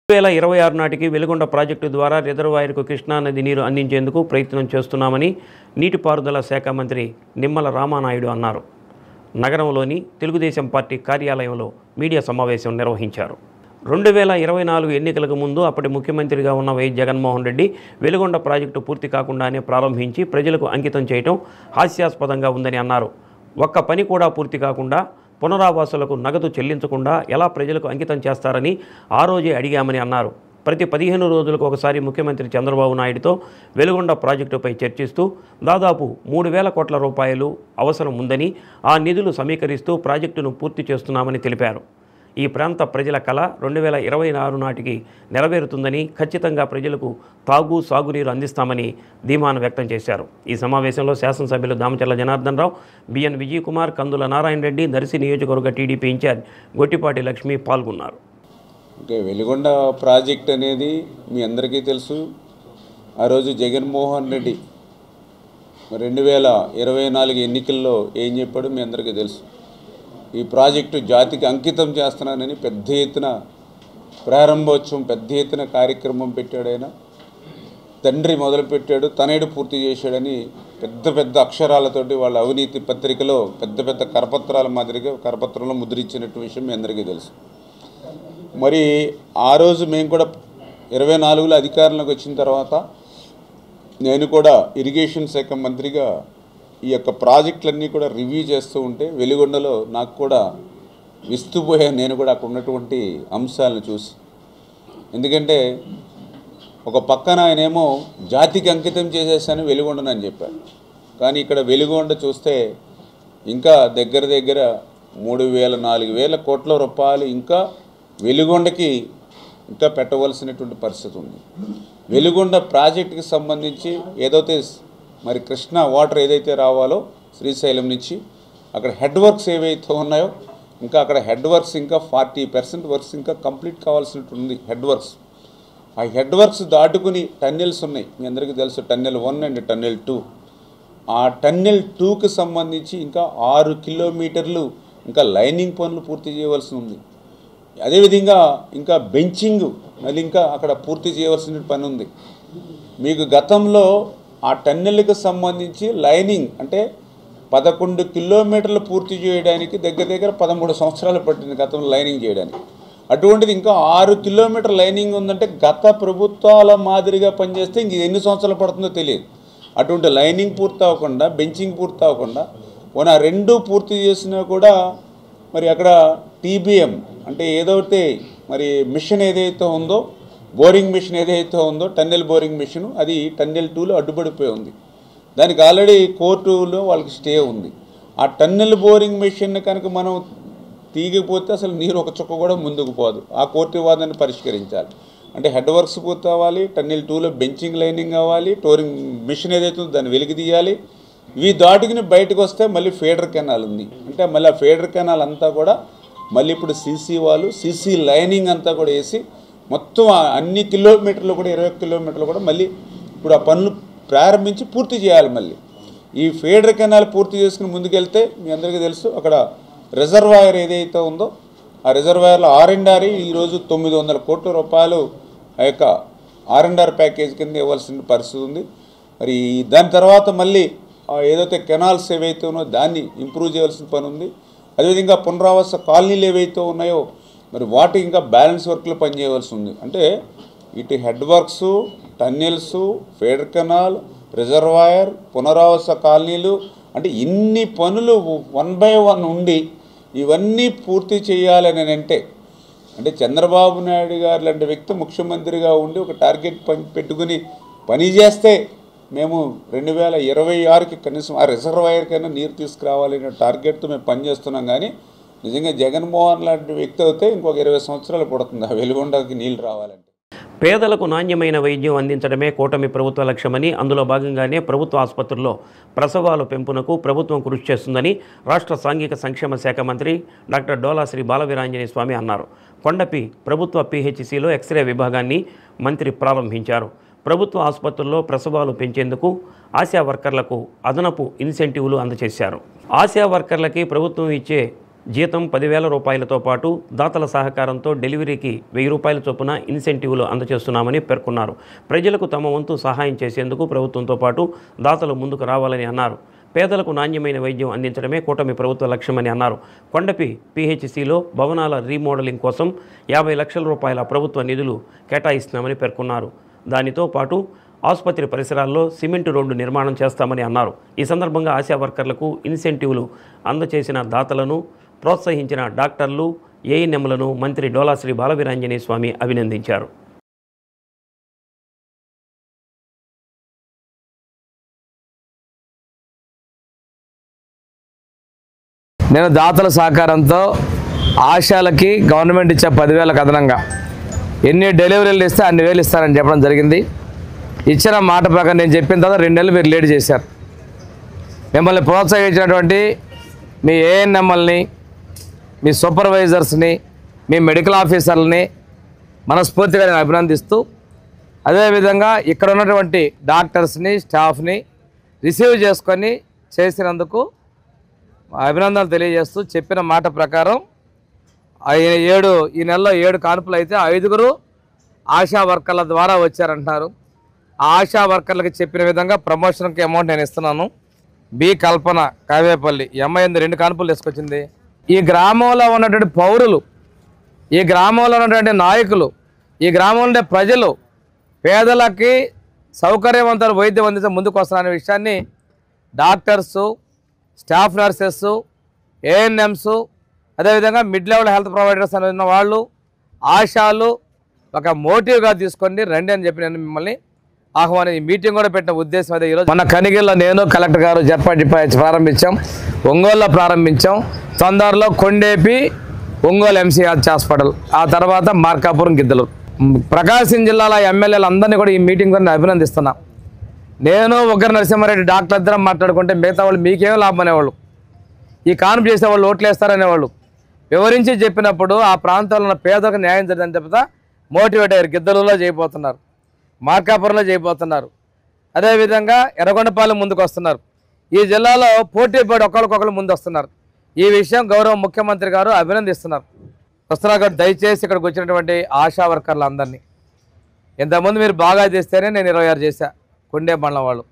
2026 నాటికి వెలుగొండ ప్రాజెక్టు ద్వారా రిజర్వాయర్కు కృష్ణా నది నీరు అందించేందుకు ప్రయత్నం చేస్తున్నామని నీటిపారుదల శాఖ మంత్రి నిమ్మల రామానాయుడు అన్నారు. నగరంలోని తెలుగుదేశం పార్టీ కార్యాలయంలో మీడియా సమావేశం నిర్వహించారు. 2024 ఎన్నికలకు ముందు అప్పటి ముఖ్యమంత్రిగా ఉన్న వైఎస్ జగన్మోహన్ రెడ్డి వెలుగొండ ప్రాజెక్టు పూర్తి కాకుండానే ప్రారంభించి ప్రజలకు అంకితం చేయడం హాస్యాస్పదంగా ఉందని అన్నారు. ఒక్క పని కూడా పూర్తి కాకుండా పునరావాసులకు నగదు చెల్లించకుండా ఎలా ప్రజలకు అంకితం చేస్తారని ఆ రోజే అడిగామని అన్నారు. ప్రతి 15 రోజులకు ఒకసారి ముఖ్యమంత్రి చంద్రబాబు నాయుడుతో వెలుగొండ ప్రాజెక్టుపై చర్చిస్తూ దాదాపు 3,000 కోట్ల రూపాయలు అవసరం ఉందని, ఆ నిధులు సమీకరిస్తూ ప్రాజెక్టును పూర్తి చేస్తున్నామని తెలిపారు. ఈ ప్రాంత ప్రజల కళ 2026 నాటికి నెరవేరుతుందని, ఖచ్చితంగా ప్రజలకు తాగు సాగునీరు అందిస్తామని ధీమాను వ్యక్తం చేశారు. ఈ సమావేశంలో శాసనసభ్యులు దామచర్ల జనార్దన్ రావు, బిఎన్ విజయ్ కుమార్, కందుల నారాయణ రెడ్డి, దర్శి నియోజకవర్గ టీడీపీ ఇన్ఛార్జ్ గొట్టిపాటి లక్ష్మి పాల్గొన్నారు. అంటే వెలుగొండ ప్రాజెక్ట్ అనేది మీ అందరికీ తెలుసు. ఆ రోజు జగన్మోహన్ రెడ్డి 2024 ఎన్నికల్లో ఏం చెప్పాడో మీ అందరికీ తెలుసు. ఈ ప్రాజెక్టు జాతికి అంకితం చేస్తున్నానని పెద్ద ఎత్తున ప్రారంభోత్సవం, పెద్ద ఎత్తున కార్యక్రమం పెట్టాడు. ఆయన తండ్రి మొదలుపెట్టాడు, తనేడు పూర్తి చేశాడని పెద్ద పెద్ద అక్షరాలతోటి వాళ్ళ అవినీతి పత్రికలో పెద్ద పెద్ద కరపత్రాల మాదిరిగా కరపత్రంలో ముద్రించినట్టు విషయం మీ అందరికీ తెలుసు. మరి ఆ రోజు మేము కూడా 24లో అధికారంలోకి వచ్చిన తర్వాత నేను కూడా ఇరిగేషన్ శాఖ మంత్రిగా ఈ యొక్క ప్రాజెక్టులన్నీ కూడా రివ్యూ చేస్తూ ఉంటే వెలుగొండలో నాకు కూడా విస్తుపోయాను నేను కూడా అక్కడ ఉన్నటువంటి అంశాలను చూసి. ఎందుకంటే ఒక పక్కన ఆయనేమో జాతికి అంకితం చేసేసాను వెలుగొండనని చెప్పారు. కానీ ఇక్కడ వెలుగొండ చూస్తే ఇంకా దగ్గర 3,000-4,000 కోట్ల రూపాయలు ఇంకా వెలుగొండకి ఇంకా పెట్టవలసినటువంటి పరిస్థితి ఉంది. వెలుగొండ ప్రాజెక్టుకి సంబంధించి ఏదైతే మరి కృష్ణా వాటర్ ఏదైతే రావాలో శ్రీశైలం నుంచి అక్కడ హెడ్ వర్క్స్ ఏవైతే ఉన్నాయో ఇంకా అక్కడ హెడ్ వర్క్స్ ఇంకా 40% వర్క్స్ ఇంకా కంప్లీట్ కావాల్సినట్టుంది. హెడ్ వర్క్స్, ఆ హెడ్ వర్క్స్ దాటుకుని టన్నెల్స్ ఉన్నాయి, మీ అందరికీ తెలుసు. Tunnel 1 and tunnel 2. ఆ టన్నెల్ 2కి సంబంధించి ఇంకా 6 కిలోమీటర్లు ఇంకా లైనింగ్ పనులు పూర్తి చేయవలసి ఉంది. అదేవిధంగా ఇంకా బెంచింగ్ మళ్ళీ ఇంకా అక్కడ పూర్తి చేయవలసిన పని ఉంది. మీకు గతంలో ఆ టన్నెల్కి సంబంధించి లైనింగ్ అంటే 11 కిలోమీటర్లు పూర్తి చేయడానికి దగ్గర 13 సంవత్సరాలు పట్టింది గతంలో లైనింగ్ చేయడానికి. అటువంటిది ఇంకా 6 కిలోమీటర్ లైనింగ్ ఉందంటే గత ప్రభుత్వాల మాదిరిగా పనిచేస్తే ఇంక ఎన్ని సంవత్సరాలు పడుతుందో తెలియదు. అటువంటి లైనింగ్ పూర్తి అవ్వకుండా, బెంచింగ్ పూర్తి అవ్వకుండా పోనీ ఆ 2 పూర్తి చేసినా కూడా మరి అక్కడ టీబీఎం అంటే ఏదైతే మరి మిషన్ ఏదైతే ఉందో, బోరింగ్ మిషన్ ఏదైతే ఉందో టన్నెల్ బోరింగ్ మిషన్, అది టన్నెల్ 2లో అడ్డుపడిపోయి ఉంది. దానికి ఆల్రెడీ కోర్టులో వాళ్ళకి స్టే ఉంది. ఆ టన్నెల్ బోరింగ్ మిషన్ కనుక మనం తీయకపోతే అసలు నీరు ఒక చుక్క కూడా ముందుకు పోదు. ఆ కోర్టు వాదాన్ని పరిష్కరించాలి. అంటే హెడ్ వర్క్స్ పూర్తి అవ్వాలి, టన్నెల్ 2లో బెంచింగ్ లైనింగ్ అవ్వాలి, టోరింగ్ మిషన్ ఏదైతే ఉందో దాన్ని వెలికి తీయాలి. ఇవి దాటుకుని బయటకు వస్తే మళ్ళీ ఫీడర్ కెనాల్ ఉంది. అంటే మళ్ళీ ఆ ఫీడర్ కెనాల్ అంతా కూడా మళ్ళీ ఇప్పుడు సీసీ వాళ్ళు సీసీ లైనింగ్ అంతా కూడా వేసి మొత్తం అన్ని కిలోమీటర్లు కూడా 20 కిలోమీటర్లు కూడా మళ్ళీ ఇప్పుడు ఆ పనులు ప్రారంభించి పూర్తి చేయాలి. మళ్ళీ ఈ ఫీడర్ కెనాల్ పూర్తి చేసుకుని ముందుకెళ్తే మీ అందరికీ తెలుసు అక్కడ రిజర్వాయర్ ఏదైతే ఉందో ఆ రిజర్వాయర్లో R&R ఈరోజు 900 కోట్ల రూపాయలు ఆ యొక్క R&R ప్యాకేజ్ కింద ఇవ్వాల్సిన పరిస్థితి ఉంది. మరి దాని తర్వాత మళ్ళీ ఏదైతే కెనాల్స్ ఏవైతే ఉన్నాయో దాన్ని ఇంప్రూవ్ చేయాల్సిన పని ఉంది. అదేవిధంగా పునరావాస కాలనీలు ఏవైతే ఉన్నాయో మరి వాటి ఇంకా బ్యాలెన్స్ వర్క్లు పనిచేయవలసి ఉంది. అంటే ఇటు head works, tunnels, feeder canal, reservoir, పునరావాస కాలనీలు అంటే ఇన్ని పనులు 1 by 1 ఉండి ఇవన్నీ పూర్తి చేయాలని అంటే చంద్రబాబు నాయుడు గారు లాంటి వ్యక్తి ముఖ్యమంత్రిగా ఉండి ఒక టార్గెట్ పెట్టుకుని పని చేస్తే మేము 2026కి కనీసం ఆ రిజర్వాయర్ కన్నా నీరు తీసుకురావాలనే టార్గెట్తో మేము పనిచేస్తున్నాం. కానీ నిజంగా జగన్మోహన్ లాంటి వ్యక్తి అయితే ఇంకొక 20 సంవత్సరాలు పడుతుంది ఆ వెలుగొండకి నీళ్ళు రావాలంటే. పేదలకు నాణ్యమైన వైద్యం అందించడమే కూటమి ప్రభుత్వ లక్ష్యమని, అందులో భాగంగానే ప్రభుత్వ ఆసుపత్రుల్లో ప్రసవాల పెంపునకు ప్రభుత్వం కృషి చేస్తుందని రాష్ట్ర సాంఘిక సంక్షేమ శాఖ మంత్రి డాక్టర్ డోలా శ్రీ బాలవీరాంజనేయ స్వామి అన్నారు. కొండపి ప్రభుత్వ PHCలో ఎక్స్రే విభాగాన్ని మంత్రి ప్రారంభించారు. ప్రభుత్వ ఆసుపత్రుల్లో ప్రసవాలు పెంచేందుకు ఆశా వర్కర్లకు అదనపు ఇన్సెంటివ్లు అందజేశారు. ఆశా వర్కర్లకి ప్రభుత్వం ఇచ్చే జీతం 10,000 రూపాయలతో పాటు దాతల సహకారంతో డెలివరీకి 1,000 రూపాయల చొప్పున ఇన్సెంటివ్లు అందజేస్తున్నామని పేర్కొన్నారు. ప్రజలకు తమ వంతు సహాయం చేసేందుకు ప్రభుత్వంతో పాటు దాతలు ముందుకు రావాలని అన్నారు. పేదలకు నాణ్యమైన వైద్యం అందించడమే కూటమి ప్రభుత్వ లక్ష్యమని అన్నారు. కొండపి PHCలో భవనాల రీమోడలింగ్ కోసం 50 లక్షల రూపాయల ప్రభుత్వ నిధులు కేటాయిస్తున్నామని పేర్కొన్నారు. దానితో పాటు ఆసుపత్రి పరిసరాల్లో సిమెంటు రోడ్డు నిర్మాణం చేస్తామని అన్నారు. ఈ సందర్భంగా ఆశా వర్కర్లకు ఇన్సెంటివ్లు అందజేసిన దాతలను, ప్రోత్సహించిన డాక్టర్లు, ANMలను మంత్రి డోలాశ్రీ బాలవీరాంజనేయ స్వామి అభినందించారు. నేను దాతల సహకారంతో ఆశాలకి గవర్నమెంట్ ఇచ్చే 10,000 అదనంగా ఎన్ని డెలివరీలు ఇస్తే అన్ని వేలు ఇస్తారని చెప్పడం జరిగింది. ఇచ్చిన మాట ప్రకారం నేను చెప్పిన తర్వాత 2 నెలలు మీరు లేట్ చేశారు. మిమ్మల్ని ప్రోత్సహించినటువంటి మీ ANMల్ని, మీ సూపర్వైజర్స్ని, మీ మెడికల్ ఆఫీసర్లని మనస్ఫూర్తిగా నేను అభినందిస్తూ, అదేవిధంగా ఇక్కడ ఉన్నటువంటి డాక్టర్స్ని, స్టాఫ్ని రిసీవ్ చేసుకొని చేసినందుకు అభినందనలు తెలియజేస్తూ, చెప్పిన మాట ప్రకారం ఈ నెలలో 7 కాన్పులు అయితే 5 ఆశా వర్కర్ల ద్వారా వచ్చారంటున్నారు. ఆ ఆశా వర్కర్లకు చెప్పిన విధంగా ప్రమోషన్కి అమౌంట్ నేను ఇస్తున్నాను. బి కల్పన కావేపల్లి అమ్మాయి 2 కాన్పులు తీసుకొచ్చింది. ఈ గ్రామంలో ఉన్నటువంటి పౌరులు, ఈ గ్రామంలో ఉన్నటువంటి నాయకులు, ఈ గ్రామంలో ఉండే ప్రజలు పేదలకి సౌకర్యవంతుల వైద్యం అందించే ముందుకు వస్తున్నారనే విషయాన్ని డాక్టర్సు, స్టాఫ్ నర్సెస్, ANMs, అదేవిధంగా మిడ్ లెవెల్ హెల్త్ ప్రొవైడర్స్ అని ఉన్న వాళ్ళు, ఆశాలు ఒక మోటివ్గా తీసుకొని రండి అని చెప్పి నేను మిమ్మల్ని ఆహ్వానం, ఈ మీటింగ్ కూడా పెట్టిన ఉద్దేశం అదే. ఈరోజు మన కనిగిరిలో నేను, కలెక్టర్ గారు జర్పాటి ప్రారంభించాం, ఒంగోలులో ప్రారంభించాం, తొందరలో కొండేపి, ఒంగోలు MCH హాస్పిటల్, ఆ తర్వాత మార్కాపురం, గిద్దలూరు. ప్రకాశం జిల్లాలో ఎమ్మెల్యేలు అందరినీ కూడా ఈ మీటింగ్ కూడా అభినందిస్తున్నా. నేను ఉగ్ర నరసింహారెడ్డి డాక్టర్ ఇద్దరం మాట్లాడుకుంటే మిగతా వాళ్ళు మీకేం లాభం అనేవాళ్ళు, ఈ కాన్పు చేసేవాళ్ళు ఓట్లు వేస్తారనేవాళ్ళు వివరించి చెప్పినప్పుడు ఆ ప్రాంతంలో ఉన్న పేదలకు న్యాయం జరిగిందని చెప్తా మోటివేట్ అయ్యారు. గిద్దలూరులో చేయబోతున్నారు, మార్కాపురంలో చేయబోతున్నారు, అదేవిధంగా ఎర్రగొండపాలెం ముందుకు వస్తున్నారు. ఈ జిల్లాలో పోటీ పడి ఒకరికొకరు ముందు వస్తున్నారు. ఈ విషయం గౌరవ ముఖ్యమంత్రి గారు అభినందిస్తున్నారు. వస్తున్నారు కాబట్టి దయచేసి ఇక్కడికి వచ్చినటువంటి ఆశా వర్కర్లు అందరినీ, ఇంతకుముందు మీరు బాగా చేస్తేనే నేను 26 చేశా కొండే మండలం వాళ్ళు.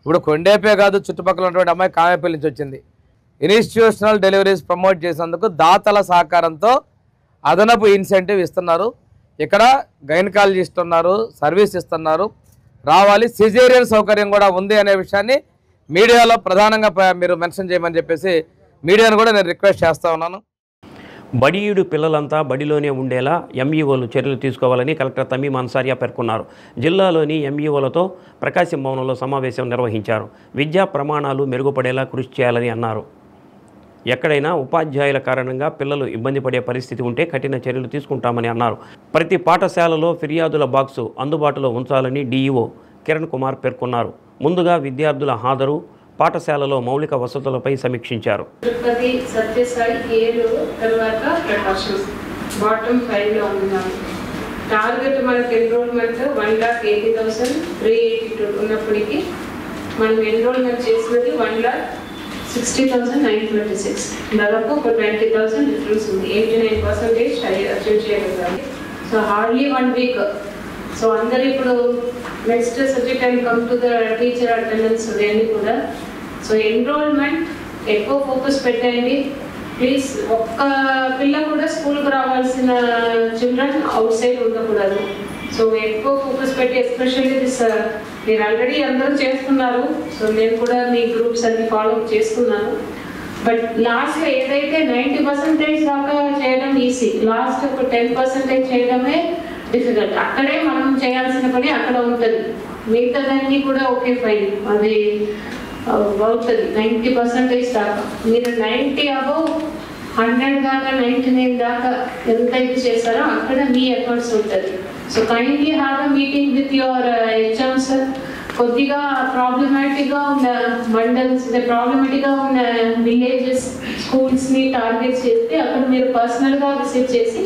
ఇప్పుడు కొండేపే కాదు, చుట్టుపక్కల ఉన్నటువంటి అమ్మాయి కావేపల్లి నుంచి వచ్చింది. ఇన్స్టిట్యూషనల్ డెలివరీస్ ప్రమోట్ చేసేందుకు దాతల సహకారంతో అదనపు ఇన్సెంటివ్ ఇస్తున్నారు. ఇక్కడ గైనకాలజిస్ట్ ఉన్నారు, సర్వీస్ ఇస్తున్నారు, రావాలి. సిజేరియన్ సౌకర్యం కూడా ఉంది అనే విషయాన్ని మీడియాలో ప్రధానంగా మీరు మెన్షన్ చేయమని చెప్పేసి మీడియాను కూడా నేను రిక్వెస్ట్ చేస్తూ ఉన్నాను. బడియుడు పిల్లలంతా బడిలోనే ఉండేలా ఎంఈఓలు చర్యలు తీసుకోవాలని కలెక్టర్ తమీమ్ అన్సారియా పేర్కొన్నారు. జిల్లాలోని ఎంఈఓలతో ప్రకాశం భవనంలో సమావేశం నిర్వహించారు. విద్యా ప్రమాణాలు మెరుగుపడేలా కృషి చేయాలని అన్నారు. ఎక్కడైనా ఉపాధ్యాయుల కారణంగా పిల్లలు ఇబ్బంది పడే పరిస్థితి ఉంటే కఠిన చర్యలు తీసుకుంటామని అన్నారు. ప్రతి పాఠశాలలో ఫిర్యాదుల బాక్సు అందుబాటులో ఉంచాలని DEO కిరణ్ కుమార్ పేర్కొన్నారు. ముందుగా విద్యార్థుల హాజరు, పాఠశాలలో మౌలిక వసతులపై సమీక్షించారు. టార్గెట్ మనకు ఎన్రోల్మెంట్ 1,80,382 ఉన్నప్పటికీ మనం ఎన్రోల్మెంట్ చేసినది 1,60,926. దాదాపు ఒక 20,000 డిఫరెన్స్ ఉంది. 89% అచీవ్ చేయగలగాలి. So hardly 1 week. సో అందరు ఇప్పుడు next subject and come to the teacher attendance అన్నీ కూడా. సో ఎన్రోల్మెంట్ ఎక్కువ ఫోకస్ పెట్టండి ప్లీజ్. ఒక్క పిల్ల కూడా స్కూల్కి రావాల్సిన చిల్డ్రన్ అవుట్ సైడ్ ఉండకూడదు. సో ఎక్కువ ఫోకస్ పెట్టి ఎస్పెషల్లీ దిస్ మీరు ఆల్రెడీ అందరూ చేస్తున్నారు. సో నేను కూడా మీ గ్రూప్స్ అన్ని ఫాలో చేస్తున్నాను. బట్ లాస్ట్లో ఏదైతే 90% దాకా చేయడం ఈజీ, లాస్ట్ ఒక 10% చేయడమే డిఫికల్ట్. అక్కడే మనం చేయాల్సిన పని అక్కడ ఉంటుంది. మిగతాదన్నీ కూడా ఓకే ఫైన్, అది అవుతుంది 90% దాకా. మీరు 90 అబౌవ్ 100 దాకా 99 దాకా ఎంత ఇది చేస్తారో అక్కడ మీ ఎఫర్ట్స్ ఉంటుంది. So kindly have a meeting with your HMs. కొద్దిగా ప్రాబ్లమాటిక్గా ఉన్న మండల్స్, ప్రాబ్లమాటిక్గా ఉన్న విలేజెస్, స్కూల్స్ని టార్గెట్ చేస్తే అక్కడ మీరు పర్సనల్గా విజిట్ చేసి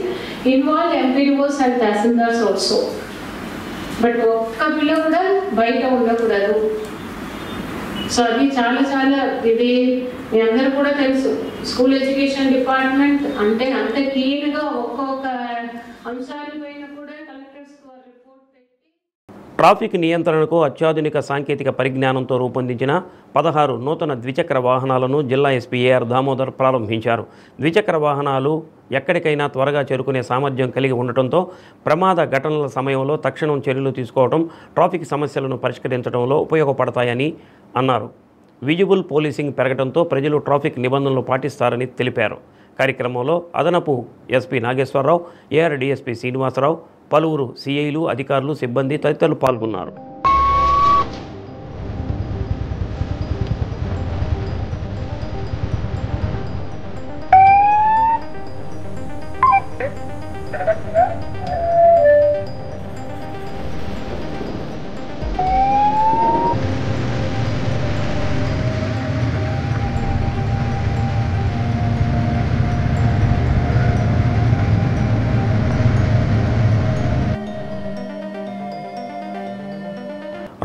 involve MPOs and tahsildars also. But ఒక్క పిల్ల కూడా బయట ఉండకూడదు. సో అది చాలా చాలా ఇది మీ అందరూ కూడా తెలుసు. స్కూల్ ఎడ్యుకేషన్ డిపార్ట్మెంట్ అంటే అంత క్లీన్గా ఒక్కొక్క అంశాలపైన కూడా కలెక్టర్స్ రిపోర్ట్ పెట్టి ట్రాఫిక్ నియంత్రణకు అత్యాధునిక సాంకేతిక పరిజ్ఞానంతో రూపొందించిన 16 నూతన ద్విచక్ర వాహనాలను జిల్లా ఎస్పీ ఏఆర్ దామోదర్ ప్రారంభించారు. ద్విచక్ర వాహనాలు ఎక్కడికైనా త్వరగా చేరుకునే సామర్థ్యం కలిగి ఉండటంతో ప్రమాద ఘటనల సమయంలో తక్షణం చర్యలు తీసుకోవడం, ట్రాఫిక్ సమస్యలను పరిష్కరించడంలో ఉపయోగపడతాయని అన్నారు. విజిబుల్ పోలీసింగ్ పెరగడంతో ప్రజలు ట్రాఫిక్ నిబంధనలు పాటిస్తారని తెలిపారు. కార్యక్రమంలో అదనపు SP Nageswararao, AR DSP Srinivasarao, పలువురు సిఐలు, అధికారులు, సిబ్బంది తదితరులు పాల్గొన్నారు.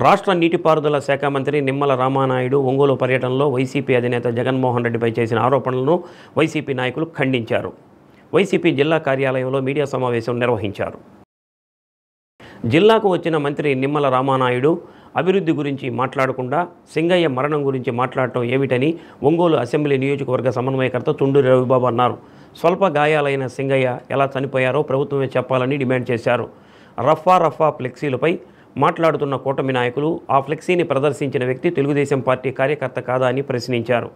రాష్ట్ర నీటిపారుదల శాఖ మంత్రి నిమ్మల రామానాయుడు ఒంగోలు పర్యటనలో వైసీపీ అధినేత జగన్మోహన్ రెడ్డిపై చేసిన ఆరోపణలను వైసీపీ నాయకులు ఖండించారు. వైసీపీ జిల్లా కార్యాలయంలో మీడియా సమావేశం నిర్వహించారు. జిల్లాకు వచ్చిన మంత్రి నిమ్మల రామానాయుడు అభివృద్ధి గురించి మాట్లాడకుండా సింగయ్య మరణం గురించి మాట్లాడటం ఏమిటని ఒంగోలు అసెంబ్లీ నియోజకవర్గ సమన్వయకర్త తుండూరి రవిబాబు అన్నారు. స్వల్ప గాయాలైన సింగయ్య ఎలా చనిపోయారో ప్రభుత్వమే చెప్పాలని డిమాండ్ చేశారు. రఫా ఫ్లెక్సీలపై మాట్లాడుతున్న కూటమి నాయకులు ఆ ఫ్లెక్సీని ప్రదర్శించిన వ్యక్తి తెలుగుదేశం పార్టీ కార్యకర్త కాదా అని ప్రశ్నించారు.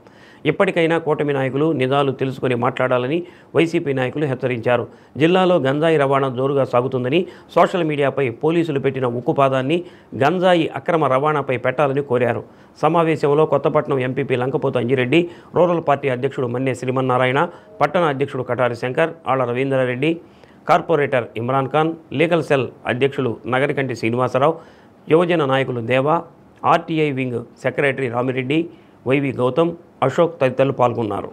ఇప్పటికైనా కూటమి నాయకులు నిజాలు తెలుసుకుని మాట్లాడాలని వైసీపీ నాయకులు హెచ్చరించారు. జిల్లాలో గంజాయి రవాణా జోరుగా సాగుతుందని, సోషల్ మీడియాపై పోలీసులు పెట్టిన ఉక్కుపాదాన్ని గంజాయి అక్రమ రవాణాపై పెట్టాలని కోరారు. సమావేశంలో Kothapatnam MPP Lankapothu Anjireddy, rural party అధ్యక్షుడు మన్నే శ్రీమన్నారాయణ, పట్టణ అధ్యక్షుడు Katari Shankar, Alla Ravindrareddy, corporator Imran Khan, legal cell అధ్యక్షులు నగరికంటి శ్రీనివాసరావు, యువజన నాయకులు Deva, RTI wing secretary Ramireddy, YV Gautham, Ashok తదితరులు పాల్గొన్నారు.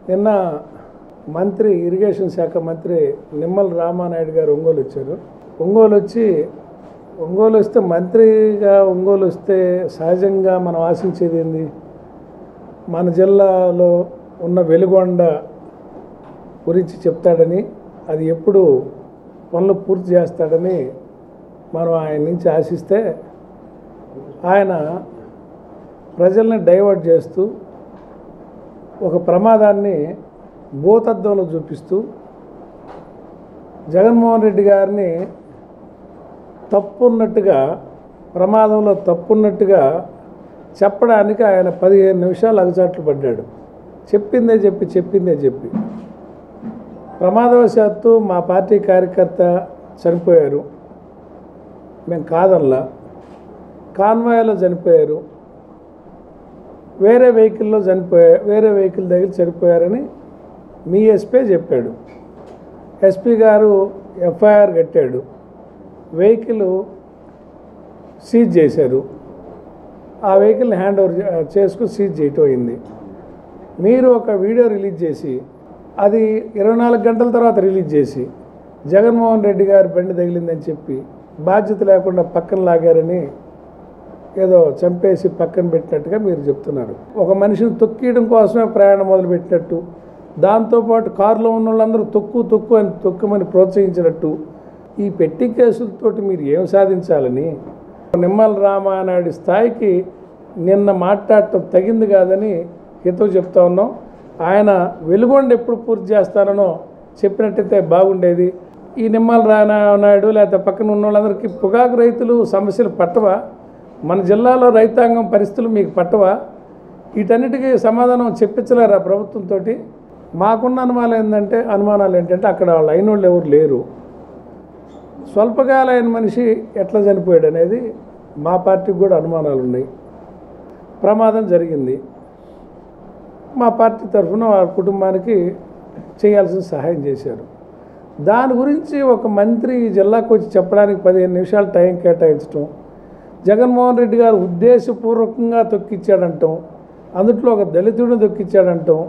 నిన్న మంత్రి ఇరిగేషన్ శాఖ మంత్రి నిమ్మల రామానాయుడు గారు ఒంగోలు వచ్చారు. ఒంగోలు వస్తే మంత్రిగా ఒంగోలు వస్తే సహజంగా మనం ఆశించేది ఏంది? మన జిల్లాలో ఉన్న వెలుగొండ గురించి చెప్తాడని, అది ఎప్పుడు పనులు పూర్తి చేస్తాడని మనం ఆయన నుంచి ఆశిస్తే ఆయన ప్రజల్ని డైవర్ట్ చేస్తూ ఒక ప్రమాదాన్ని భూతద్దంలో చూపిస్తూ జగన్మోహన్ రెడ్డి గారిని తప్పున్నట్టుగా, ప్రమాదంలో తప్పున్నట్టుగా చెప్పడానికి ఆయన 15 నిమిషాలు అగచాట్లు పడ్డాడు. చెప్పిందే చెప్పి ప్రమాదవశాత్తు మా పార్టీ కార్యకర్త చనిపోయారు, మేము కాదల్లా, కాన్వాయ్లో చనిపోయారు, వేరే వెహికల్ దగ్గర చనిపోయారని మీ ఎస్పీ చెప్పాడు. ఎస్పీ గారు ఎఫ్ఐఆర్ కట్టాడు, వెహికల్ సీజ్ చేశారు, ఆ వెహికల్ని హ్యాండ్ ఓవర్ చేసుకుని సీజ్ చేయటం అయింది. మీరు ఒక వీడియో రిలీజ్ చేసి అది 24 గంటల తర్వాత రిలీజ్ చేసి జగన్మోహన్ రెడ్డి గారి బండి తగిలిందని చెప్పి బాధ్యత లేకుండా పక్కన లాగారని ఏదో చంపేసి పక్కన పెట్టినట్టుగా మీరు చెప్తున్నారు. ఒక మనిషిని తొక్కియడం కోసమే ప్రయాణం మొదలుపెట్టినట్టు, దాంతోపాటు కారులో ఉన్న వాళ్ళందరూ తొక్కుమని ప్రోత్సహించినట్టు ఈ పెట్టి కేసులతోటి మీరు ఏం సాధించాలని నిమ్మల రామానాయుడు స్థాయికి నిన్న మాట్లాడటం తగింది కాదని హితవు చెప్తా ఉన్నాం. ఆయన వెలుగొండ ఎప్పుడు పూర్తి చేస్తారనో చెప్పినట్టయితే బాగుండేది. ఈ నిమ్మల రామానాయుడు లేకపోతే పక్కన ఉన్న వాళ్ళందరికీ పొగాకు రైతులు సమస్యలు పట్టవా? మన జిల్లాలో రైతాంగం పరిస్థితులు మీకు పట్టవా? వీటన్నిటికీ సమాధానం చెప్పించలేరా ప్రభుత్వంతో? మాకున్న అనుమానాలు ఏంటంటే అక్కడ వాళ్ళు అయిన వాళ్ళు ఎవరు లేరు. స్వల్పకాలైన మనిషి ఎట్లా చనిపోయాడు అనేది మా పార్టీకి కూడా అనుమానాలు ఉన్నాయి. ప్రమాదం జరిగింది, మా పార్టీ తరఫున వాళ్ళ కుటుంబానికి చేయాల్సిన సహాయం చేశారు. దాని గురించి ఒక మంత్రి జిల్లాకు వచ్చి చెప్పడానికి 15 నిమిషాలు టైం కేటాయించడం, జగన్మోహన్ రెడ్డి గారు ఉద్దేశపూర్వకంగా తొక్కిచ్చాడంటాం, అందుట్లో ఒక దళితుడిని తొక్కిచ్చాడంటాం.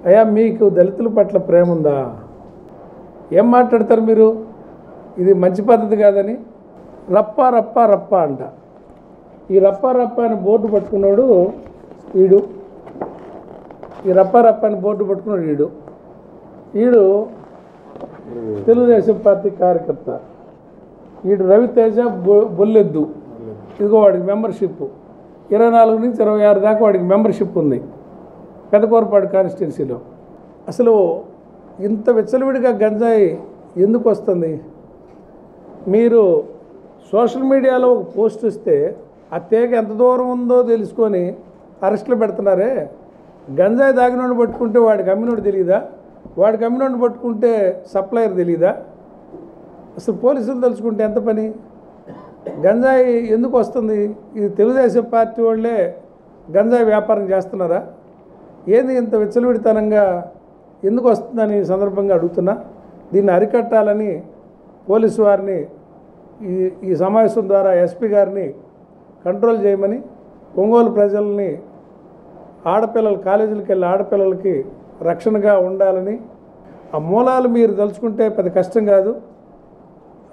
అయ్యా, మీకు దళితుల పట్ల ప్రేమ ఉందా? ఏం మాట్లాడతారు మీరు? ఇది మంచి పద్ధతి కాదని రప్ప అంట. ఈ రప్ప అని బోర్డు పట్టుకున్నాడు వీడు. ఈ రప్ప అని బోర్డు పట్టుకున్నాడు. ఈడు తెలుగుదేశం పార్టీ కార్యకర్త. ఈడు రవితేజ బొల్లెద్దు. ఇదిగో వాడికి మెంబర్షిప్ 24 నుంచి 26 దాకా వాడికి మెంబర్షిప్ ఉంది పెదకూరపాడు కాన్స్టిట్యున్సీలో. అసలు ఇంత విచ్చలవిడిగా గంజాయి ఎందుకు వస్తుంది? మీరు సోషల్ మీడియాలో ఒక పోస్ట్ ఇస్తే ఆ తేగ ఎంత దూరం ఉందో తెలుసుకొని అరెస్టులు పెడుతున్నారే. గంజాయి దాగినోడిని పట్టుకుంటే వాడికి అమ్మినోడు తెలియదా? వాడికి అమ్మినోడిని పట్టుకుంటే సప్లయర్ తెలియదా? అసలు పోలీసులు తెలుసుకుంటే ఎంత పని? గంజాయి ఎందుకు వస్తుంది? ఇది తెలుగుదేశం పార్టీ వాళ్ళే గంజాయి వ్యాపారం చేస్తున్నారా? ఏంది ఇంత విచ్చలవిడితనంగా ఎందుకు వస్తుందని సందర్భంగా అడుగుతున్నా. దీన్ని అరికట్టాలని పోలీసు వారిని ఈ సమావేశం ద్వారా ఎస్పీ గారిని కంట్రోల్ చేయమని, ఒంగోలు ప్రజల్ని ఆడపిల్లలు కాలేజీలకు వెళ్ళి ఆడపిల్లలకి రక్షణగా ఉండాలని, ఆ మూలాలు మీరు తలుచుకుంటే పెద్ద కష్టం కాదు,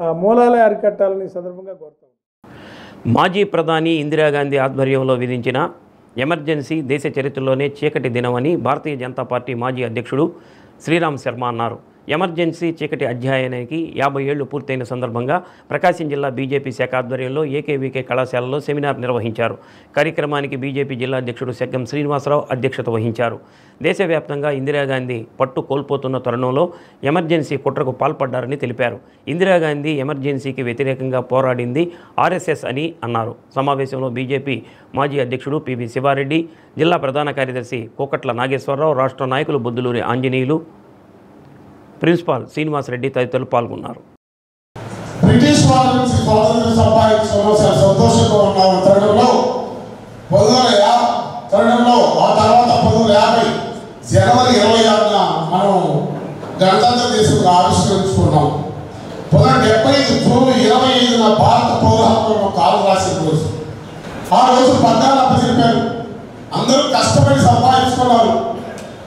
ఆ మూలాలే అరికట్టాలని సందర్భంగా కోరుతాం. మాజీ ప్రధాని ఇందిరాగాంధీ ఆధ్వర్యంలో విధించిన ఎమర్జెన్సీ దేశ చరిత్రలోనే చీకటి దినమని భారతీయ జనతా పార్టీ మాజీ అధ్యక్షుడు శ్రీరామ్ శర్మ అన్నారు. ఎమర్జెన్సీ చీకటి అధ్యాయానికి 50 ఏళ్లు పూర్తయిన సందర్భంగా ప్రకాశం జిల్లా బీజేపీ శాఖ ఆధ్వర్యంలో ఏకేవీకే కళాశాలలో సెమినార్ నిర్వహించారు. కార్యక్రమానికి బీజేపీ జిల్లా అధ్యక్షుడు సెగ్గం శ్రీనివాసరావు అధ్యక్షత వహించారు. దేశవ్యాప్తంగా ఇందిరాగాంధీ పట్టు కోల్పోతున్న తరుణంలో ఎమర్జెన్సీ కుట్రకు పాల్పడ్డారని తెలిపారు. ఇందిరాగాంధీ ఎమర్జెన్సీకి వ్యతిరేకంగా పోరాడింది ఆర్ఎస్ఎస్ అని అన్నారు. సమావేశంలో బీజేపీ మాజీ అధ్యక్షుడు పివి శివారెడ్డి, జిల్లా ప్రధాన కార్యదర్శి కోకట్ల నాగేశ్వరరావు, రాష్ట్ర నాయకులు బొద్దులూరి ఆంజనేయులు, ప్రిన్సిపాల్ శ్రీనివాసరెడ్డి తదితరులు పాల్గొన్నారు. బ్రిటిష్ వాళ్ళ నుంచి స్వాతంత్రం సంపాదించడంలో సంతోషంగా ఉన్న తరుణంలో ఆ తర్వాత 1950 జనవరి 26న మనం గణతంత్ర దేశంగా ఆవిష్కరించుకున్నాం. 1975 జూన్ 25న భారత పౌర హక్కులను కాలు రాసిన రోజు. ఆ రోజు పగ్గాలు అప్పచెప్పారు. అందరూ కష్టపడి సంపాదించుకున్నారు.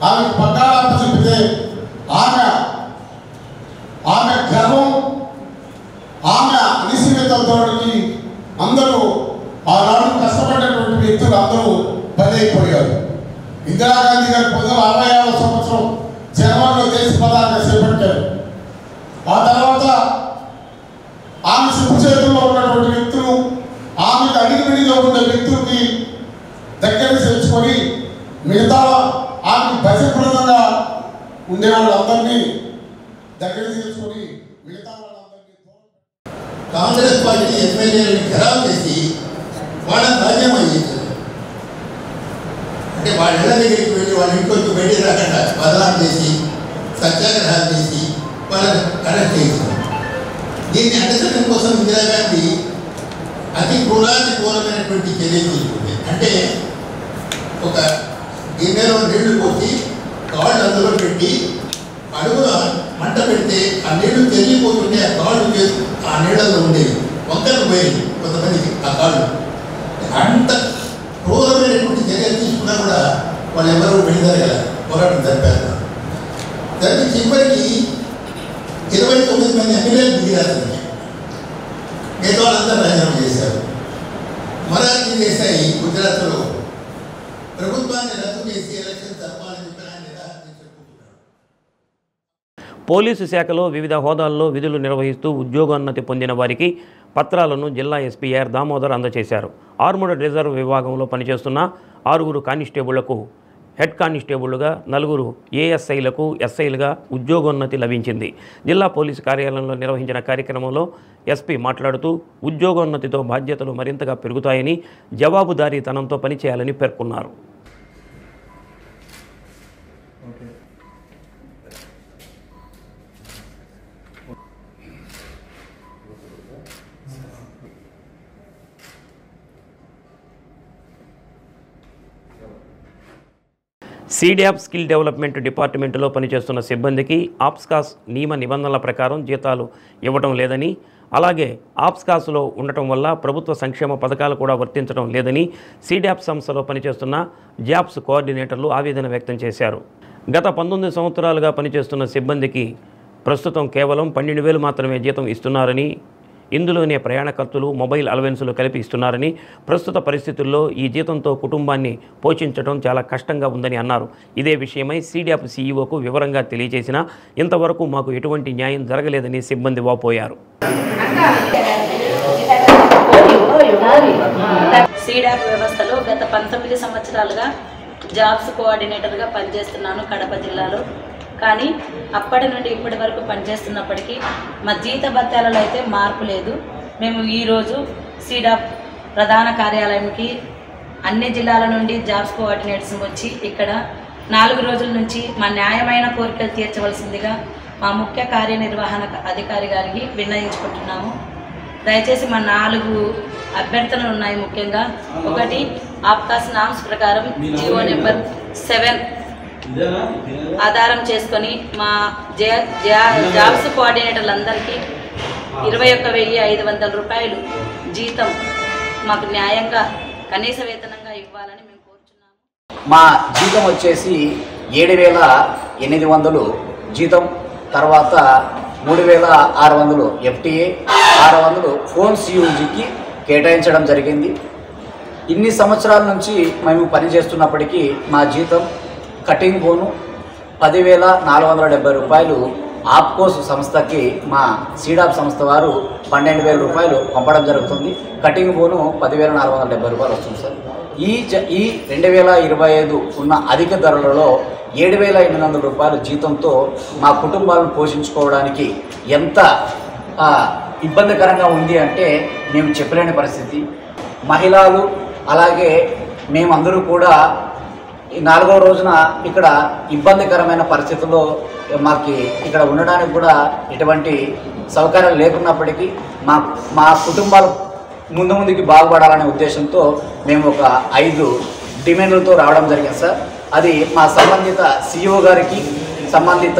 ఆమెకు పగ్గాలు అప్పచెప్పితే ఆమె గర్వం, ఆమె అనిశ్చితతోడికి అందరూ ఆనాడు కష్టపడినటువంటి వ్యక్తులు అందరూ బలైపోయారు. ఇందిరాగాంధీ గారు 1965వ సంవత్సరం జనవరిలో దేశ ప్రధానిగా చేపట్టారు. ఆ తర్వాత ఆమె శుభ చేతుల్లో ఉన్నటువంటి వ్యక్తులు, ఆమెకు అడిగిడిగా ఉన్న వ్యక్తులకి దగ్గర చేర్చుకొని మిగతా ఆమె భజప్రదంగా ఉండే వాళ్ళందరినీ దగ్గర తీసుకొని మిగతా వాళ్ళందరినీ కాంగ్రెస్ పార్టీ ఎమ్మెల్యేలను ఖరాబ్ చేసి వాళ్ళని రాజ్యమా చేశారు. అంటే వాళ్ళ ఇళ్ళ దగ్గరికి వెళ్ళి వాళ్ళ ఇంటికి బయట రాకుండా బదలాం చేసి సత్యాగ్రహాలు చేసి వాళ్ళని అరెస్ట్ చేశారు. దీన్ని అడ్డచడం కోసం ఇందిరాగాంధీ అతి క్రూరాతిఘోరమైనటువంటి చర్యలు తీసుకుంది. అంటే ఒక గిన్నెలో నీళ్లు పోసి కాళ్ళు అందులో పెట్టి అడుగున మంట పెడితే ఆ నీళ్లు తెల్లిపోతుంటే ఆ కాళ్ళు ఆ నీళ్ళలో ఉండేవి, వంకలు పోయేది కొంతమందికి ఆ కాళ్ళు. అంత క్రూరమైనటువంటి చర్యలు తీసుకున్నా కూడా వాళ్ళు ఎవరు వెళ్ళారు పోరాటం జరిపారు. దాన్ని చివరికి 29 మంది ఎమ్మెల్యేలు దిగిరారు. మిగతా వాళ్ళందరూ రాజీనామా చేశారు. మొరార్జీ దేశాయి గుజరాత్లో ప్రభుత్వాన్ని రద్దు చేసి ఎలక్షన్ జరపాలని చెప్పి ఆయన నిరాకరించుకుంటున్నాడు. పోలీసు శాఖలో వివిధ హోదాల్లో విధులు నిర్వహిస్తూ ఉద్యోగోన్నతి పొందిన వారికి పత్రాలను జిల్లా ఎస్పీ ఆర్ దామోదర్ అందజేశారు. ఆర్మూర్డ్ రిజర్వ్ విభాగంలో పనిచేస్తున్న 6 కానిస్టేబుళ్లకు హెడ్ కానిస్టేబుళ్లుగా, 4 ఏఎస్ఐలకు ఎస్ఐలుగా ఉద్యోగోన్నతి లభించింది. జిల్లా పోలీసు కార్యాలయంలో నిర్వహించిన కార్యక్రమంలో ఎస్పీ మాట్లాడుతూ ఉద్యోగోన్నతితో బాధ్యతలు మరింతగా పెరుగుతాయని, జవాబుదారీతనంతో పనిచేయాలని పేర్కొన్నారు. సీడ్యాప్ స్కిల్ డెవలప్మెంట్ డిపార్ట్మెంట్లో పనిచేస్తున్న సిబ్బందికి ఆప్స్కాస్ నియమ నిబంధనల ప్రకారం జీతాలు ఇవ్వడం లేదని, అలాగే ఆప్స్కాస్లో ఉండటం వల్ల ప్రభుత్వ సంక్షేమ పథకాలు కూడా వర్తించడం లేదని సీడ్యాప్ సంస్థలో పనిచేస్తున్న జాబ్స్ కోఆర్డినేటర్లు ఆవేదన వ్యక్తం చేశారు. గత 19 సంవత్సరాలుగా పనిచేస్తున్న సిబ్బందికి ప్రస్తుతం కేవలం 12,000 మాత్రమే జీతం ఇస్తున్నారని, ఇందులోనే ప్రయాణ ఖర్చులు, మొబైల్ అలవెన్సులు కలిపి ఇస్తున్నారని, ప్రస్తుత పరిస్థితుల్లో ఈ జీతంతో కుటుంబాన్ని పోషించడం చాలా కష్టంగా ఉందని అన్నారు. ఇదే విషయమై సీడాప్ సీఈఓకు వివరంగా తెలియజేసినా ఇంతవరకు మాకు ఎటువంటి న్యాయం జరగలేదని సిబ్బంది వాపోయారు. సీడాప్ వ్యవస్థలో గత 19 సంవత్సరాలుగా జాబ్స్ కోఆర్డినేటర్గా పనిచేస్తున్నాను కడప జిల్లాలో. కానీ అప్పటి నుండి ఇప్పటి వరకు పనిచేస్తున్నప్పటికీ మా జీత భత్యాలలో అయితే మార్పు లేదు. మేము ఈరోజు సీడాప్ ప్రధాన కార్యాలయంకి అన్ని జిల్లాల నుండి జాబ్స్ కోఆర్డినేటర్స్ వచ్చి ఇక్కడ 4 రోజుల నుంచి మా న్యాయమైన కోరికలు తీర్చవలసిందిగా మా ముఖ్య కార్యనిర్వహణ అధికారి గారికి విన్నయించుకుంటున్నాము. దయచేసి మా 4 అభ్యర్థనలు ఉన్నాయి. ముఖ్యంగా ఒకటి, ఆప్కాస్ నామ్స్ ప్రకారం జియో నెంబర్ 7 ఆధారం చేసుకొని మా జాబ్స్ కోఆర్డినేటర్లందరికీ 21,500 రూపాయలు జీతం మాకు న్యాయంగా కనీస వేతనంగా ఇవ్వాలని మేము కోరుచున్నాము. మా జీతం వచ్చేసి 7,800 జీతం, తర్వాత 3,600 FTA, 600 ఫోన్ CUGకి కేటాయించడం జరిగింది. ఇన్ని సంవత్సరాల నుంచి మేము పనిచేస్తున్నప్పటికీ మా జీతం కటింగ్ బోను 10,470 రూపాయలు ఆప్కోస్ సంస్థకి మా సీడాప్ సంస్థ వారు 12,000 రూపాయలు పంపడం జరుగుతుంది. కటింగ్ బోను 10,470 రూపాయలు వస్తుంది సార్. ఈ 2025 ఉన్న అధిక ధరలలో 7,800 రూపాయల జీతంతో మా కుటుంబాలను పోషించుకోవడానికి ఎంత ఇబ్బందికరంగా ఉంది అంటే మేము చెప్పలేని పరిస్థితి. మహిళలు అలాగే మేమందరూ కూడా ఈ 4వ రోజున ఇక్కడ ఇబ్బందికరమైన పరిస్థితుల్లో మాకు ఇక్కడ ఉండడానికి కూడా ఎటువంటి సౌకర్యాలు లేకున్నప్పటికీ మా కుటుంబాలు ముందుకి బాగుపడాలనే ఉద్దేశంతో మేము ఒక 5 డిమాండ్లతో రావడం జరిగింది సార్. అది మా సంబంధిత CEO గారికి, సంబంధిత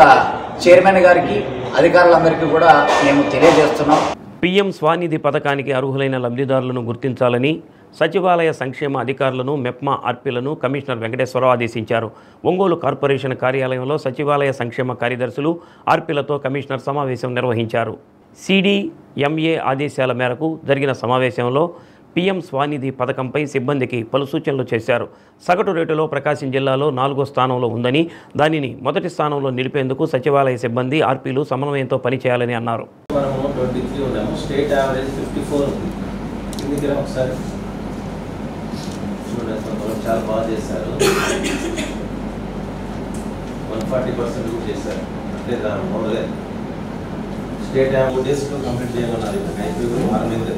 చైర్మన్ గారికి, అధికారులందరికీ కూడా మేము తెలియజేస్తున్నాం. PM స్వానిధి పథకానికి అర్హులైన లబ్ధిదారులను గుర్తించాలని సచివాలయ సంక్షేమ అధికారులను, మెప్మా ఆర్పీలను కమిషనర్ వెంకటేశ్వరరావు ఆదేశించారు. ఒంగోలు కార్పొరేషన్ కార్యాలయంలో సచివాలయ సంక్షేమ కార్యదర్శులు, ఆర్పీలతో కమిషనర్ సమావేశం నిర్వహించారు. CDMA ఆదేశాల మేరకు జరిగిన సమావేశంలో PM స్వానిధి పథకంపై సిబ్బందికి పలు సూచనలు చేశారు. సగటు రేటులో ప్రకాశం జిల్లాలో 4వ స్థానంలో ఉందని, దానిని మొదటి స్థానంలో నిలిపేందుకు సచివాలయ సిబ్బంది, ఆర్పీలు సమన్వయంతో పనిచేయాలని అన్నారు. స్టేట్ యావరేజ్ 54 ఉంది. ఒకసారి చూడండి, చాలా బాగా చేశారు. 140% కూడా చేశారు. అంటే దాని మొదలే స్టేట్ 4 డేస్లో కంప్లీట్ చేయమన్నారు. అయిపోయి వారమైంది.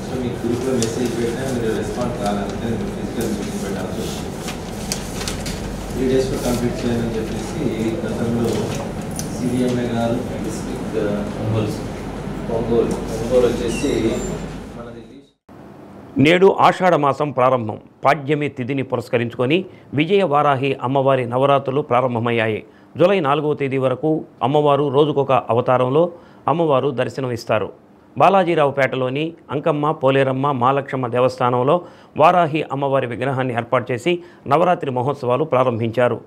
సో మీకు గ్రూప్లో మెసేజ్ పెట్టినా మీరు రెస్పాన్స్ కావాలంటే ఫిజికల్ మీటింగ్ పెట్టాల్సి వస్తుంది. 3 డేస్లో కంప్లీట్ చేయాలని చెప్పేసి గతంలో CDMA గారు డిస్ట్రిక్ట్ ఒంగోలు వచ్చేసి నేడు ఆషాఢ మాసం ప్రారంభం. పాడ్యమి తిథిని పురస్కరించుకొని విజయ వారాహి అమ్మవారి నవరాత్రులు ప్రారంభమయ్యాయి. జూలై 4వ తేదీ వరకు అమ్మవారు రోజుకొక అవతారంలో అమ్మవారు దర్శనం ఇస్తారు. బాలాజీరావుపేటలోని అంకమ్మ, పోలేరమ్మ, మాలక్షమ్మ దేవస్థానంలో వారాహి అమ్మవారి విగ్రహాన్ని ఏర్పాటు చేసి నవరాత్రి మహోత్సవాలు ప్రారంభించారు.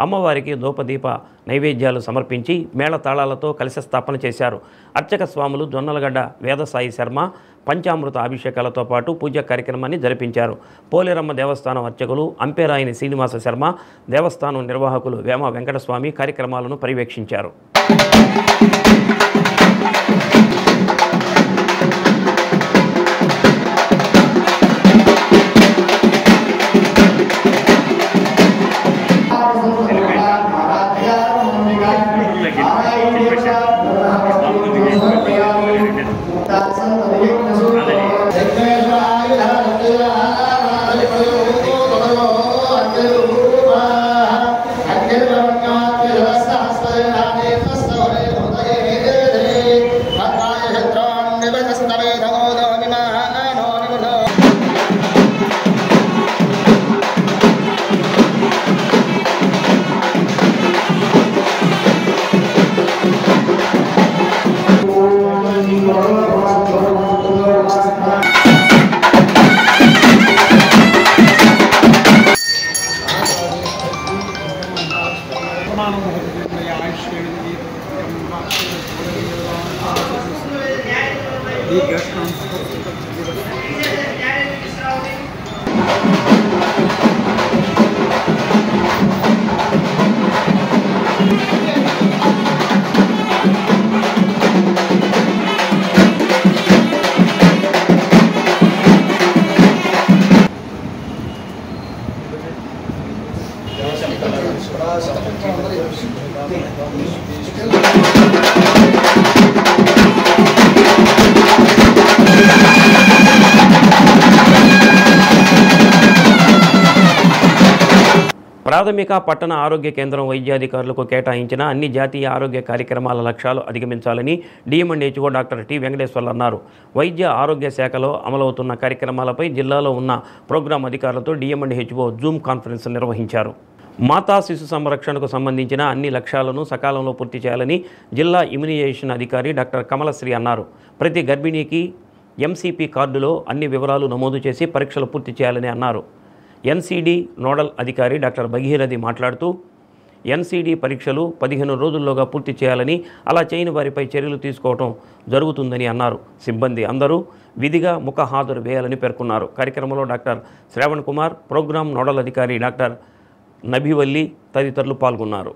అమ్మవారికి ధూపదీప నైవేద్యాలు సమర్పించి మేళతాళాలతో కలశ స్థాపన చేశారు. అర్చక స్వాములు జొన్నలగడ్డ వేదసాయి శర్మ పంచామృత అభిషేకాలతో పాటు పూజా కార్యక్రమాన్ని జరిపించారు. పోలేరమ్మ దేవస్థానం అర్చకులు అంపేరాయని శ్రీనివాస శర్మ, దేవస్థానం నిర్వాహకులు వేమ వెంకటస్వామి కార్యక్రమాలను పర్యవేక్షించారు. ప్రాథమిక పట్టణ ఆరోగ్య కేంద్రం వైద్యాధికారులకు కేటాయించిన అన్ని జాతీయ ఆరోగ్య కార్యక్రమాల లక్ష్యాలు అధిగమించాలని డిఎంఎండ్హెచ్ఓ డాక్టర్ టి వెంకటేశ్వర్లు అన్నారు. వైద్య ఆరోగ్య శాఖలో అమలవుతున్న కార్యక్రమాలపై జిల్లాలో ఉన్న ప్రోగ్రాం అధికారులతో డిఎంఎండ్హెచ్ఓ జూమ్ కాన్ఫరెన్స్ నిర్వహించారు. మాతా శిశు సంరక్షణకు సంబంధించిన అన్ని లక్ష్యాలను సకాలంలో పూర్తి చేయాలని జిల్లా ఇమ్యునైజేషన్ అధికారి డాక్టర్ కమలశ్రీ అన్నారు. ప్రతి గర్భిణీకి ఎంసీపీ కార్డులో అన్ని వివరాలు నమోదు చేసి పరీక్షలు పూర్తి చేయాలని అన్నారు. ఎన్సీడీ నోడల్ అధికారి డాక్టర్ భగీరథి మాట్లాడుతూ ఎన్సీడీ పరీక్షలు 15 రోజుల్లోగా పూర్తి చేయాలని, అలా చేయని వారిపై చర్యలు తీసుకోవడం జరుగుతుందని అన్నారు. సిబ్బంది అందరూ విధిగా ముఖ హాజరు వేయాలని పేర్కొన్నారు. కార్యక్రమంలో doctor Shravan Kumar, program nodal అధికారి డాక్టర్ నబివల్లి తదితరులు పాల్గొన్నారు.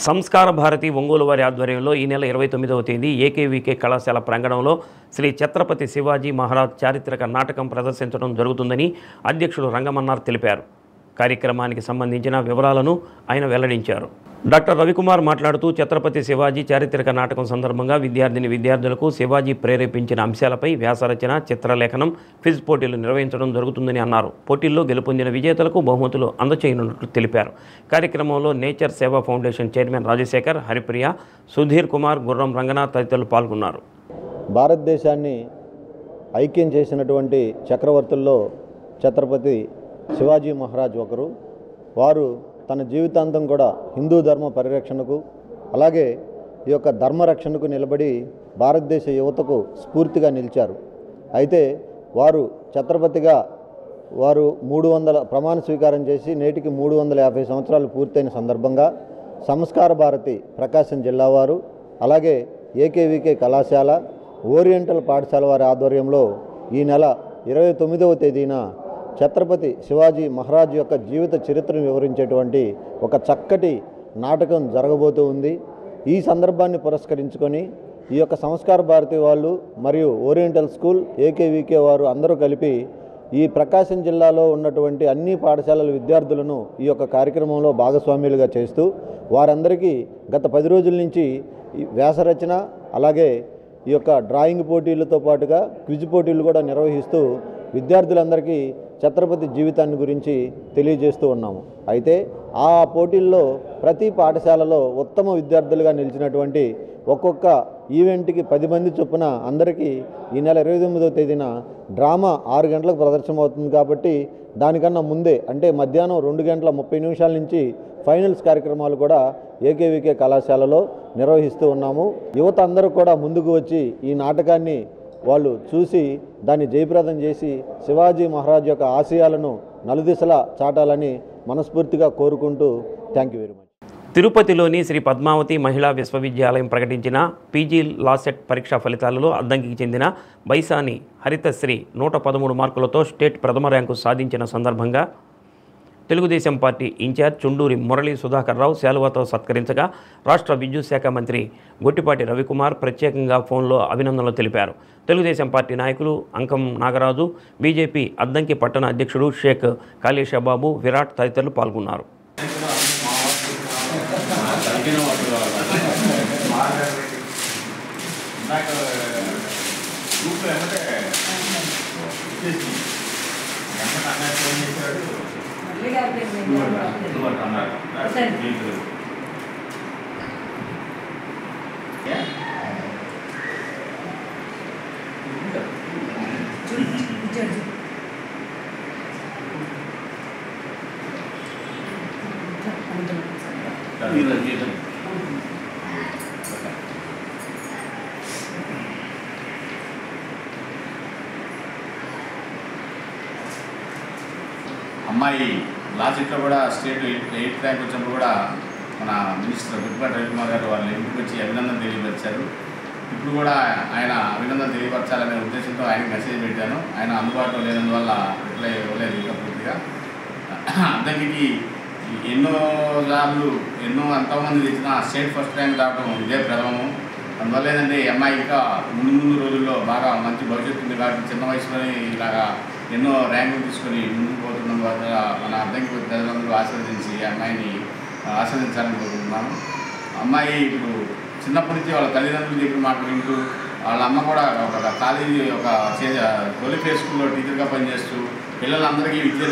సంస్కార భారతి ఒంగోలు వారి ఆధ్వర్యంలో ఈ నెల 29వ తేదీ ఏకేవీకే కళాశాల ప్రాంగణంలో శ్రీ ఛత్రపతి శివాజీ మహారాజ్ చారిత్రక నాటకం ప్రదర్శించడం జరుగుతుందని అధ్యక్షులు రంగమన్నార్ తెలిపారు. కార్యక్రమానికి సంబంధించిన వివరాలను ఆయన వెల్లడించారు. డాక్టర్ రవికుమార్ మాట్లాడుతూ ఛత్రపతి శివాజీ చారిత్రక నాటకం సందర్భంగా విద్యార్థులకు శివాజీ ప్రేరేపించిన అంశాలపై వ్యాసరచన, చిత్రలేఖనం, క్విజ్ పోటీలు నిర్వహించడం జరుగుతుందని అన్నారు. పోటీల్లో గెలుపొందిన విజేతలకు బహుమతులు అందచేయనున్నట్లు తెలిపారు. కార్యక్రమంలో నేచర్ సేవా ఫౌండేషన్ చైర్మన్ రాజశేఖర్, హరిప్రియ, సుధీర్ కుమార్, గుర్రం రంగనాథ్ తదితరులు పాల్గొన్నారు. భారతదేశాన్ని ఐక్యం చేసినటువంటి చక్రవర్తుల్లో ఛత్రపతి శివాజీ మహారాజ్ ఒకరు. వారు తన జీవితాంతం కూడా హిందూ ధర్మ పరిరక్షణకు, అలాగే ఈ యొక్క ధర్మరక్షణకు నిలబడి భారతదేశ యువతకు స్ఫూర్తిగా నిలిచారు. అయితే వారు ఛత్రపతిగా 300 ప్రమాణ స్వీకారం చేసి నేటికి 350 సంవత్సరాలు పూర్తయిన సందర్భంగా సంస్కార భారతి ప్రకాశం జిల్లా వారు, అలాగే ఏకేవీకే కళాశాల, ఓరియంటల్ పాఠశాల వారి ఆధ్వర్యంలో ఈ నెల 29వ తేదీన ఛత్రపతి శివాజీ మహారాజ్ యొక్క జీవిత చరిత్రను వివరించేటువంటి ఒక చక్కటి నాటకం జరగబోతూ ఉంది. ఈ సందర్భాన్ని పురస్కరించుకొని ఈ యొక్క సంస్కార భారతి వాళ్ళు మరియు ఓరియంటల్ స్కూల్, ఏకేవీకే వారు అందరూ కలిపి ఈ ప్రకాశం జిల్లాలో ఉన్నటువంటి అన్ని పాఠశాలల విద్యార్థులను ఈ యొక్క కార్యక్రమంలో భాగస్వామ్యులుగా చేస్తూ వారందరికీ గత 10 రోజుల నుంచి వ్యాసరచన, అలాగే ఈ యొక్క డ్రాయింగ్ పోటీలతో పాటుగా క్విజ్ పోటీలు కూడా నిర్వహిస్తూ విద్యార్థులందరికీ ఛత్రపతి జీవితాన్ని గురించి తెలియజేస్తూ ఉన్నాము. అయితే ఆ పోటీల్లో ప్రతి పాఠశాలలో ఉత్తమ విద్యార్థులుగా నిలిచినటువంటి ఒక్కొక్క ఈవెంట్కి 10 మంది చొప్పున అందరికీ ఈ నెల 29వ తేదీన డ్రామా 6 గంటలకు ప్రదర్శన అవుతుంది. కాబట్టి దానికన్నా ముందే అంటే మధ్యాహ్నం 2:30 నుంచి ఫైనల్స్ కార్యక్రమాలు కూడా ఏకేవీకే కళాశాలలో నిర్వహిస్తూ ఉన్నాము. యువత అందరూ కూడా ముందుకు వచ్చి ఈ నాటకాన్ని వాళ్ళు చూసి దాన్ని జయప్రదం చేసి శివాజీ మహారాజ్ యొక్క ఆశయాలను నలుదిశలా చాటాలని మనస్ఫూర్తిగా కోరుకుంటూ థ్యాంక్ యూ వెరీ మచ్. తిరుపతిలోని శ్రీ పద్మావతి మహిళా విశ్వవిద్యాలయం ప్రకటించిన పీజీ లాసెట్ పరీక్షా ఫలితాలలో అద్దంకికి చెందిన బైసాని హరితశ్రీ 113 మార్కులతో స్టేట్ ప్రథమ ర్యాంకు సాధించిన సందర్భంగా తెలుగుదేశం పార్టీ ఇన్ఛార్జ్ చుండూరి మురళీ సుధాకర్ రావు శాలువాతో సత్కరించగా రాష్ట్ర విద్యుత్ శాఖ మంత్రి గొట్టిపాటి రవికుమార్ ప్రత్యేకంగా ఫోన్లో అభినందనలు తెలిపారు. తెలుగుదేశం పార్టీ నాయకులు అంకం నాగరాజు, బీజేపీ అద్దంకి పట్టణ అధ్యక్షుడు షేక్ కాళేశబాబు, విరాట్ తదితరులు పాల్గొన్నారు. జడ్జి. అమ్మాయి లాజిక్లో కూడా స్టేట్ 8th ర్యాంక్ వచ్చినప్పుడు కూడా మన మినిస్టర్ గుట్టిపాటి రవికుమార్ గారు వాళ్ళు ఇంటికి వచ్చి అభినందన తెలియపరిచారు. ఇప్పుడు కూడా ఆయన అభినందన తెలియపరచాలనే ఉద్దేశంతో ఆయనకు మెసేజ్ పెట్టాను. ఆయన అందుబాటులో లేనందువల్ల రిప్లై ఇవ్వలేదు ఇంకా పూర్తిగా. అద్దెకి ఎన్నో సార్లు ఎంతోమంది తెచ్చిన స్టేట్ ఫస్ట్ ర్యాంక్ రావడం ఇదే ప్రథమము. అందువల్ల ఏంటంటే ఈ అమ్మాయి ఇంకా ముందు రోజుల్లో బాగా మంచి భవిష్యత్తు ఉంది కాబట్టి చిన్న వయసులోనే ఇలాగా ఎన్నో ర్యాంకులు తీసుకొని ముందుకు పోతున్నందు వల్ల మన అద్దెకి ప్రజలందరూ ఆశీర్వదించి అమ్మాయిని ఆశీర్వదించాలని కోరుకుంటున్నాను. అమ్మాయి ఇప్పుడు చిన్నప్పటి నుంచి వాళ్ళ తల్లిదండ్రులు చెప్పిన మాట వింటూ వాళ్ళ అమ్మ కూడా ఒక కాలేజీ తొలి స్కూల్లో టీచర్గా పనిచేస్తూ పిల్లలందరికీ విద్య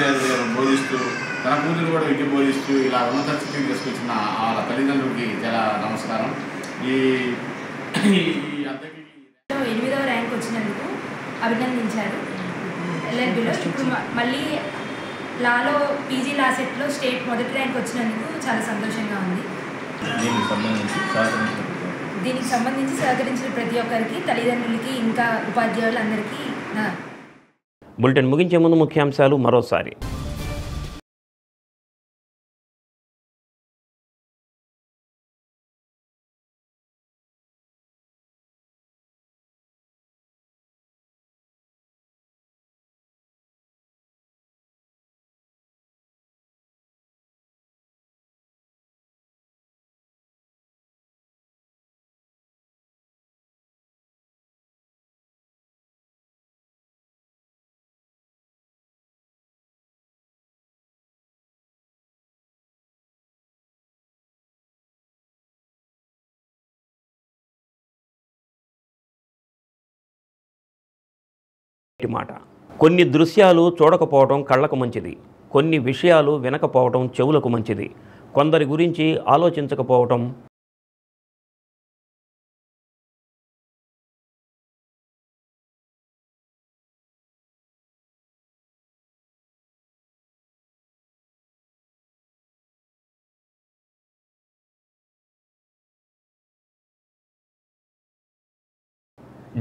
బోధిస్తూ తన కూతురు కూడా విద్య బోధిస్తూ ఇలా ఉన్నత స్థితికి తీసుకొచ్చిన వాళ్ళ తల్లిదండ్రులకి చాలా నమస్కారం. ఈ అద్దెకి 8వ ర్యాంక్ వచ్చినందుకు అభినందించారు ఎల్ఎల్బిలో. ఇప్పుడు మళ్ళీ లాలో పీజీ లా సెట్లో స్టేట్ మొదటి ర్యాంక్ వచ్చినందుకు చాలా సంతోషంగా ఉంది. దీనికి సంబంధించి సహకరించిన ప్రతి ఒక్కరికి, తల్లిదండ్రులకి, ఇంకా ఉపాధ్యాయులందరికీ బులెటిన్ ముగించే ముందు ముఖ్యాంశాలు మరోసారి. మాట కొన్ని దృశ్యాలు చూడకపోవడం కళ్ళకు మంచిది, కొన్ని విషయాలు వినకపోవడం చెవులకు మంచిది, కొందరి గురించి ఆలోచించకపోవటం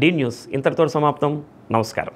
డి న్యూస్ ఇంతటితో సమాప్తం. నమస్కారం.